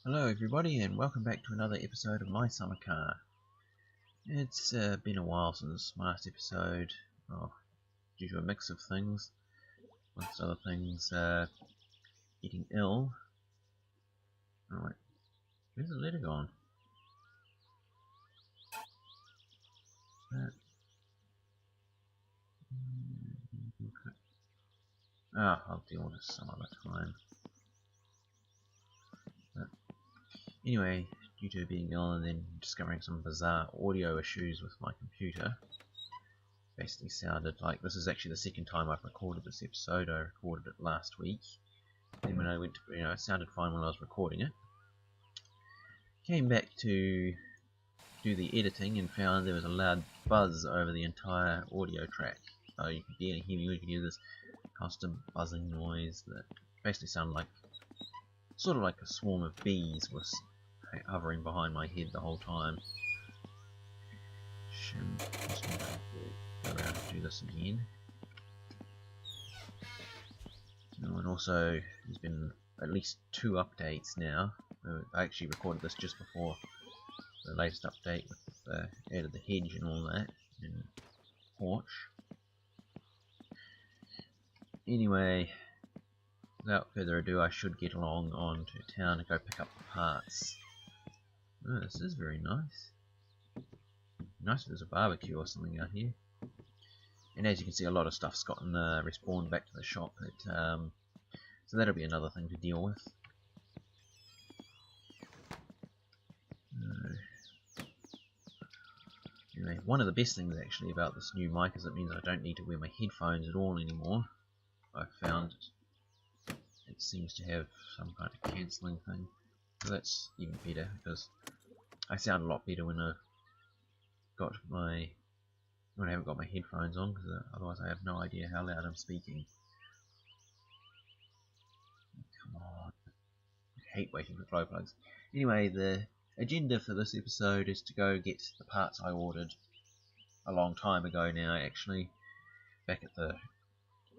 Hello everybody and welcome back to another episode of My Summer Car. It's been a while since my last episode, due to a mix of things, amongst other things, getting ill. Alright, where's the letter gone? Okay. I'll deal with this some other time. Anyway, due to being ill and then discovering some bizarre audio issues with my computer, basically sounded like this is actually the second time I've recorded this episode. I recorded it last week, and when I went to, it sounded fine when I was recording it. Came back to do the editing and found there was a loud buzz over the entire audio track. So you could barely hear me. You could hear this constant buzzing noise that basically sounded like, sort of like a swarm of bees was hovering behind my head the whole time. Just want to go around and do this again. And also, there's been at least 2 updates now. I actually recorded this just before the latest update with added the hedge and all that, and porch. Anyway, without further ado, I should get along on to town and go pick up the parts. Oh, this is very nice. Nice if there's a barbecue or something out here. And as you can see, a lot of stuff's gotten respawned back to the shop. So that'll be another thing to deal with. Anyway, one of the best things actually about this new mic is it means I don't need to wear my headphones at all anymore. I've found it seems to have some kind of cancelling thing. So that's even better because I sound a lot better when I haven't got my headphones on, because otherwise I have no idea how loud I'm speaking. Come on. I hate waiting for glow plugs. Anyway, the agenda for this episode is to go get the parts I ordered a long time ago now, actually, back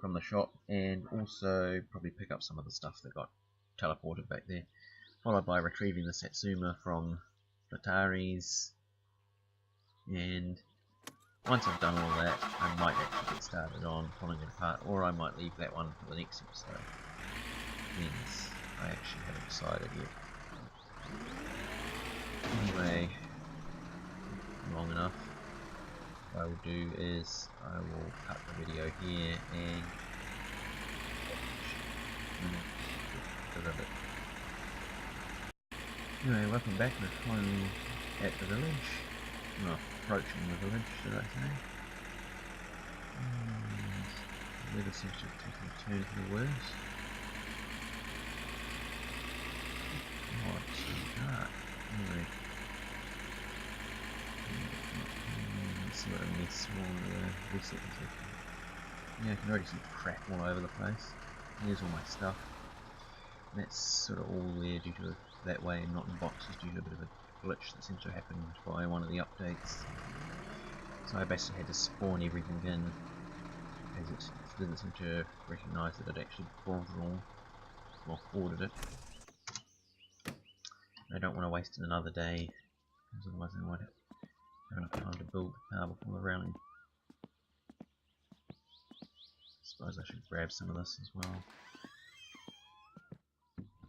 from the shop, and also probably pick up some of the stuff that got teleported back there, followed by retrieving the Satsuma from Latari's. And once I've done all that, I might actually get started on pulling it apart, or I might leave that one for the next episode. Means I actually haven't decided yet. Anyway, long enough. What I will do is I will cut the video here and deliver it. Anyway, welcome back. We're finally at the village. Well, approaching the village, should I say. And the weather seems to have taken a turn for the worse. Oh, it's so dark. Anyway. Let's see what a mess all reset is. Yeah, I can already see crap all over the place. Here's all my stuff. And that's sort of all there due to that way and not in boxes due to a bit of a glitch that seems to have happened by one of the updates. So I basically had to spawn everything in, as it didn't seem to recognise that it actually brought it all, well, ordered it. I don't want to waste another day, because otherwise I won't have enough time to build the car before the rally. I suppose I should grab some of this as well.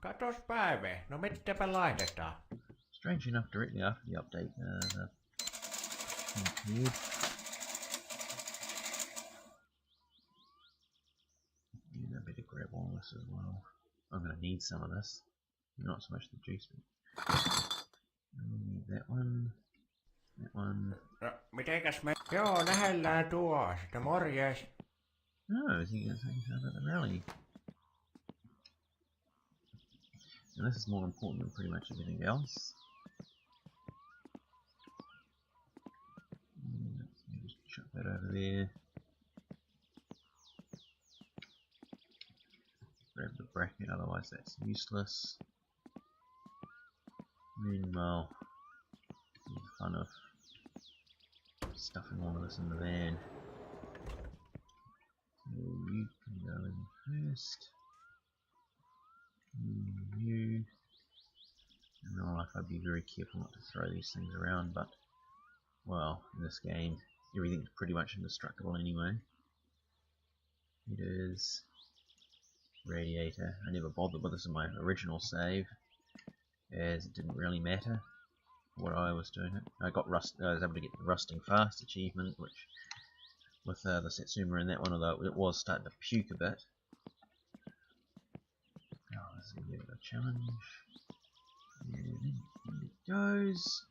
Katos Päive, no mitäpä laitetaan? Strange enough, directly after the update, appeared. Yeah, I better grab all this as well. I'm going to need some of this. Not so much the juice, but I need that one. That one. No, mitenkäs me... Joo, nähellään tuo. Sitä morjes. Oh, is he going to take us out at the rally? And this is more important than pretty much everything else. Let me just chuck that over there. Grab the bracket, otherwise that's useless. Meanwhile, the fun of stuffing all of this in the van. So you can go in first. You. I'd be very careful not to throw these things around, but, well, in this game, everything's pretty much indestructible anyway. It is radiator. I never bothered with this in my original save, as it didn't really matter what I was doing. I was able to get the rusting fast achievement, which with the Satsuma in that one, although it was starting to puke a bit. Oh, this is a bit of a challenge. And there it goes.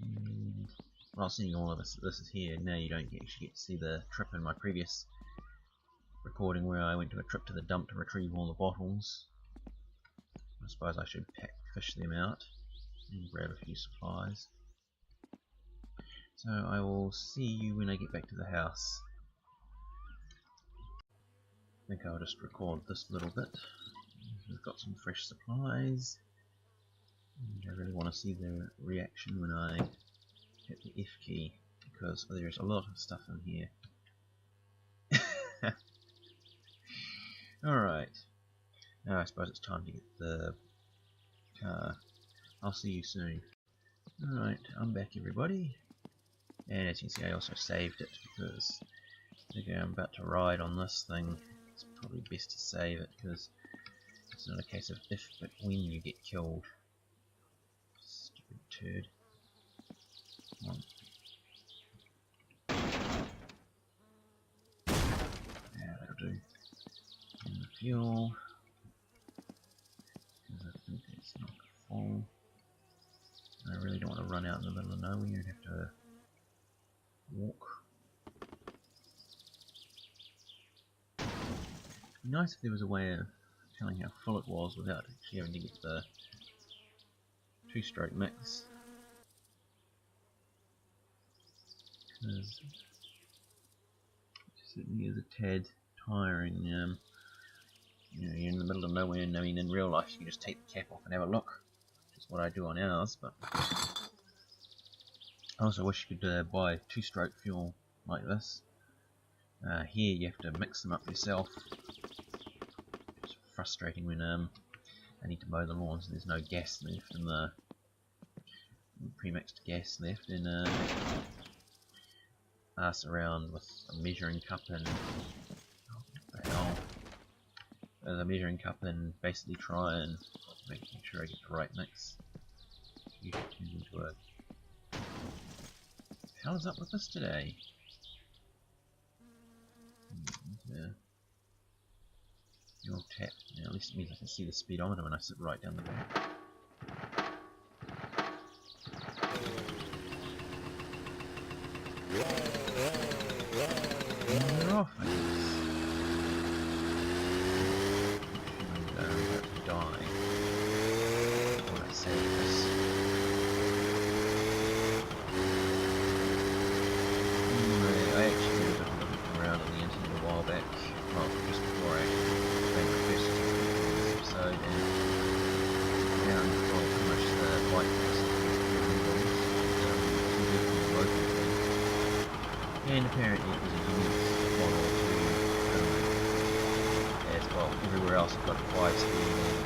And while seeing all of this is here, now you don't actually get to see the trip in my previous recording where I went to a trip to the dump to retrieve all the bottles. I suppose I should fish them out and grab a few supplies. So I will see you when I get back to the house. I think I'll just record this little bit. We've got some fresh supplies. And I really want to see the reaction when I hit the F key, because there's a lot of stuff in here. Alright. Now I suppose it's time to get the car. I'll see you soon. Alright, I'm back everybody. And as you can see I also saved it because okay, I'm about to ride on this thing. It's probably best to save it because it's not a case of if but when you get killed. Stupid turd. Come on. Yeah, that'll do. And the fuel. Because I think it's not full. I really don't want to run out in the middle of nowhere and have to walk. It'd be nice if there was a way of telling how full it was without actually having to get the two-stroke mix. Because it certainly is a tad tiring. You know, you're in the middle of nowhere, and I mean, in real life you can just take the cap off and have a look, which is what I do on ours. But I also wish you could buy two-stroke fuel like this. Here you have to mix them up yourself. It's frustrating when I need to mow the lawns and there's no gas left in the pre-mixed gas left, and ass around with a measuring cup and what the hell, the measuring cup, and basically try and make sure I get the right mix. Usually turns into a what the hell is up with this today? Fuel tap. Now, at least it means I can see the speedometer when I sit right down the back. And they're off, I guess. And I'm about to die when I say this. Anyway, I actually did a bit of looking around on the internet a while back. Well, just before I made my first attempt at this episode, and found well, pretty much the white and apparently it was a unique model to as well. Everywhere else it got 5 speed and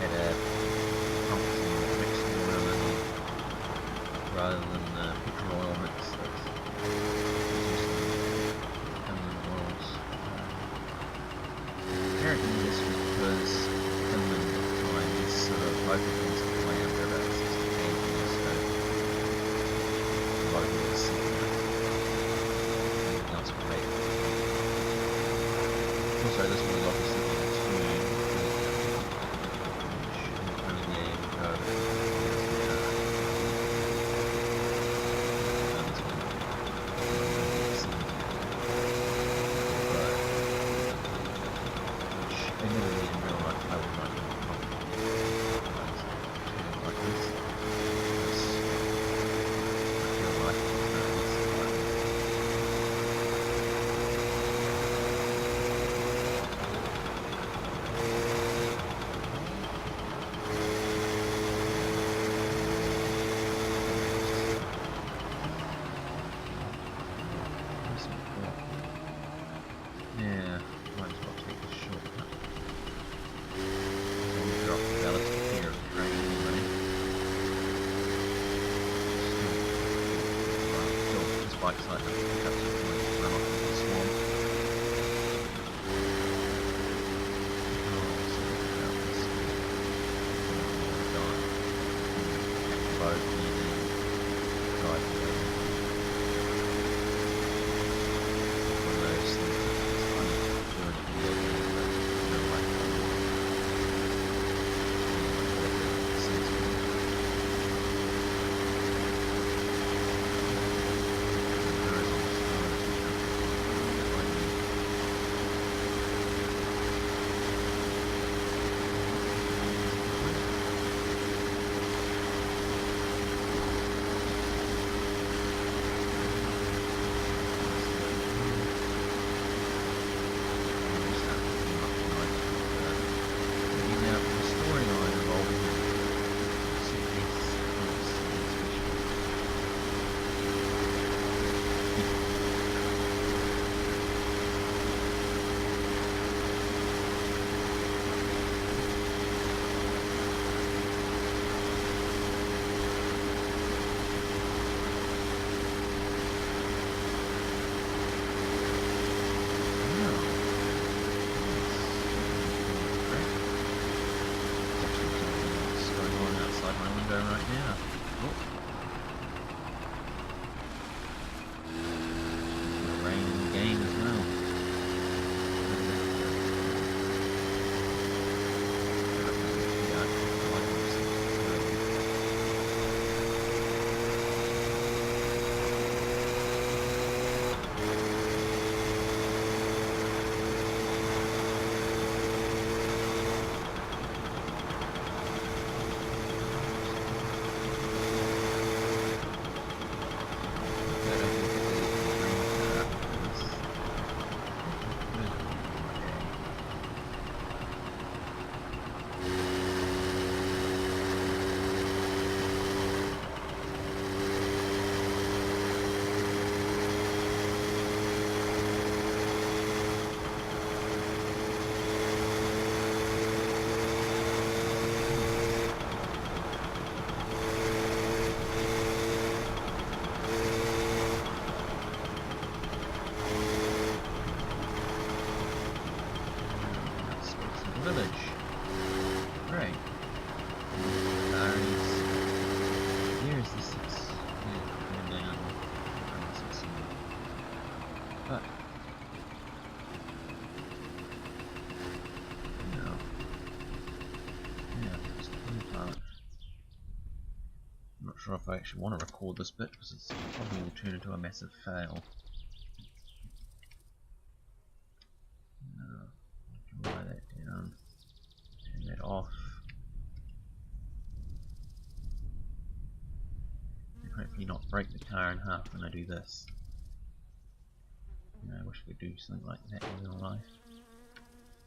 had a pump that mixed the oil in rather than the petrol oil mix that was used in oils. Apparently this was because Finland at the time is sort of hydrogen supply under about 60 kg, so a lot of people were seeking it. Also, this one is obviously going to turn, which only be able to go which admittedly in real life I would not even probably. right side to pick up some points and run off into the swarm. Oh, so about this. Boat easy. Drive away. One of those things that's funny doing it here, but you don't like it. Village. Right. Here's the going down around Satsuma. But no. Yeah, it's the part. I'm not sure if I actually want to record this bit because it's probably will turn into a massive fail. Write that down. Turn that off. And hopefully not break the car in half when I do this. You know, I wish we could do something like that in real life.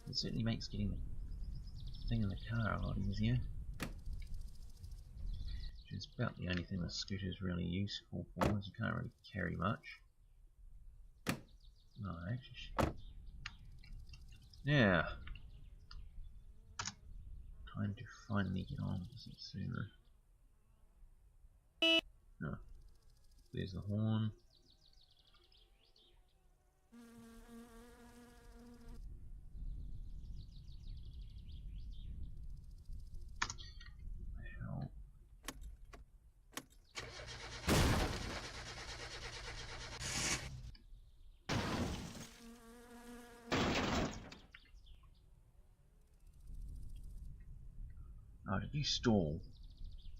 It certainly makes getting the thing in the car a lot easier. Which is about the only thing the scooter is really useful for, is you can't really carry much. No, actually. Yeah. Time to finally get on with this sooner. No. There's the horn. Hell. Oh, did you stall?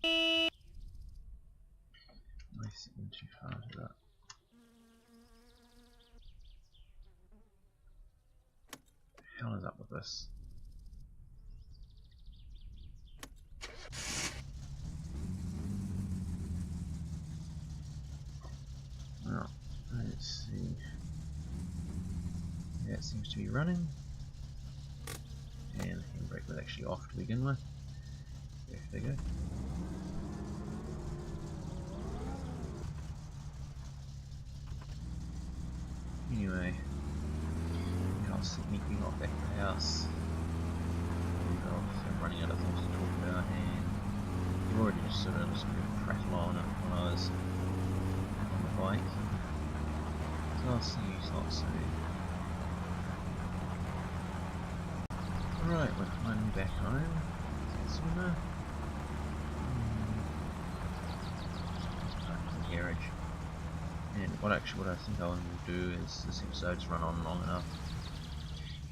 Am I sitting too far to that? What the hell is up with this? Well, let's see. Yeah, it seems to be running. And the handbrake was actually off to begin with. There they go. Anyway, I'll sneaking off back to the house. I'm running out of things to talk about, and you already just sort of prattle on it when I was on the bike. see you lot soon. Alright, we're finally back home. Satsuma. Back to the garage. And what I think I will do is, this episode's run on long enough,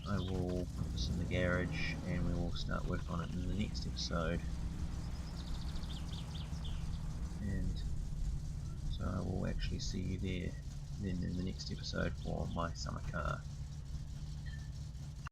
I will put this in the garage and we will start work on it in the next episode. And so I will actually see you there then in the next episode for my summer car.